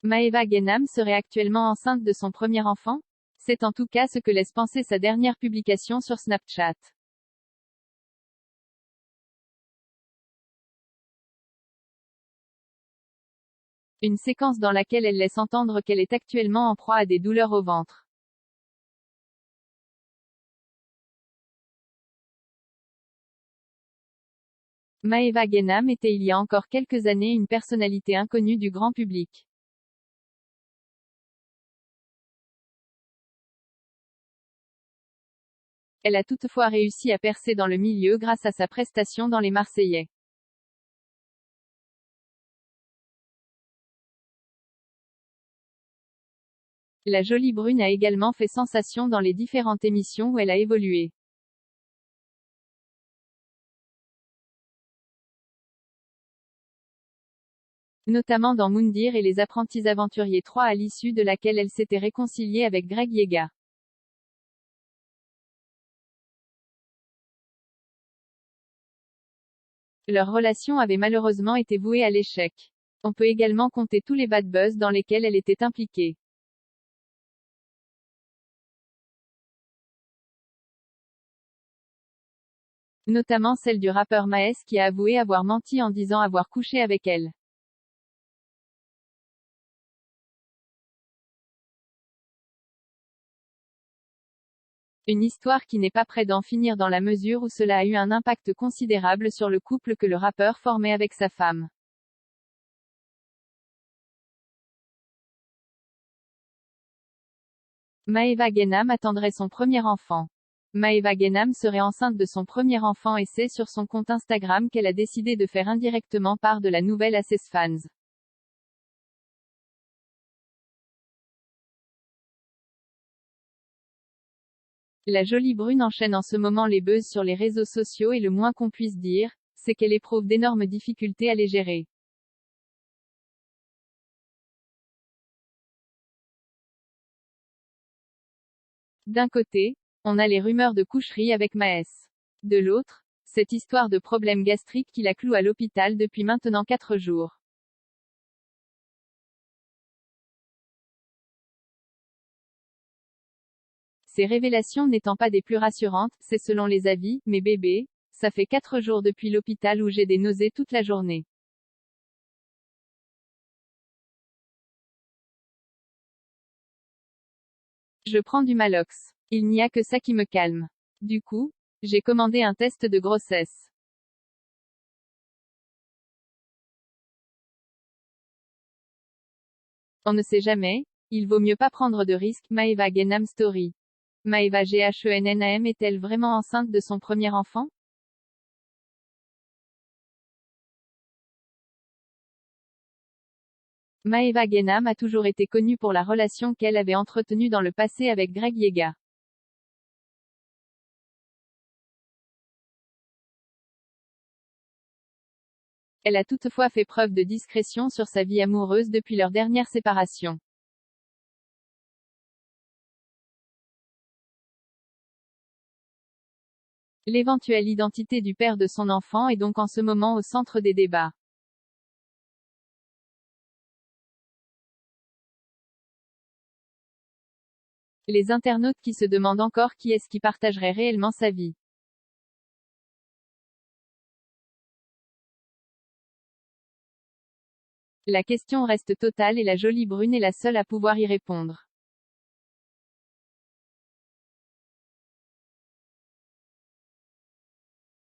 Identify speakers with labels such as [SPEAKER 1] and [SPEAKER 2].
[SPEAKER 1] Maeva Genam serait actuellement enceinte de son premier enfant? C'est en tout cas ce que laisse penser sa dernière publication sur Snapchat. Une séquence dans laquelle elle laisse entendre qu'elle est actuellement en proie à des douleurs au ventre. Maeva Genam était il y a encore quelques années une personnalité inconnue du grand public. Elle a toutefois réussi à percer dans le milieu grâce à sa prestation dans Les Marseillais. La jolie brune a également fait sensation dans les différentes émissions où elle a évolué. Notamment dans Moundir et Les Apprentis Aventuriers 3 à l'issue de laquelle elle s'était réconciliée avec Greg Yega. Leur relation avait malheureusement été vouée à l'échec. On peut également compter tous les bad buzz dans lesquels elle était impliquée. Notamment celle du rappeur Maes qui a avoué avoir menti en disant avoir couché avec elle. Une histoire qui n'est pas près d'en finir dans la mesure où cela a eu un impact considérable sur le couple que le rappeur formait avec sa femme. Maeva Genam attendrait son premier enfant. Maeva Genam serait enceinte de son premier enfant et c'est sur son compte Instagram qu'elle a décidé de faire indirectement part de la nouvelle à ses fans. La jolie brune enchaîne en ce moment les buzz sur les réseaux sociaux et le moins qu'on puisse dire, c'est qu'elle éprouve d'énormes difficultés à les gérer. D'un côté, on a les rumeurs de coucherie avec Maes. De l'autre, cette histoire de problème gastrique qui la cloue à l'hôpital depuis maintenant 4 jours. Ces révélations n'étant pas des plus rassurantes, c'est selon les avis, mais bébé, ça fait 4 jours depuis l'hôpital où j'ai des nausées toute la journée. Je prends du Malox. Il n'y a que ça qui me calme. Du coup, j'ai commandé un test de grossesse. On ne sait jamais, il vaut mieux pas prendre de risques. Maeva Genam Story. Maeva Ghenam est-elle vraiment enceinte de son premier enfant? Maeva Genam a toujours été connue pour la relation qu'elle avait entretenue dans le passé avec Greg Yega. Elle a toutefois fait preuve de discrétion sur sa vie amoureuse depuis leur dernière séparation. L'éventuelle identité du père de son enfant est donc en ce moment au centre des débats. Les internautes qui se demandent encore qui est-ce qui partagerait réellement sa vie. La question reste totale et la jolie brune est la seule à pouvoir y répondre.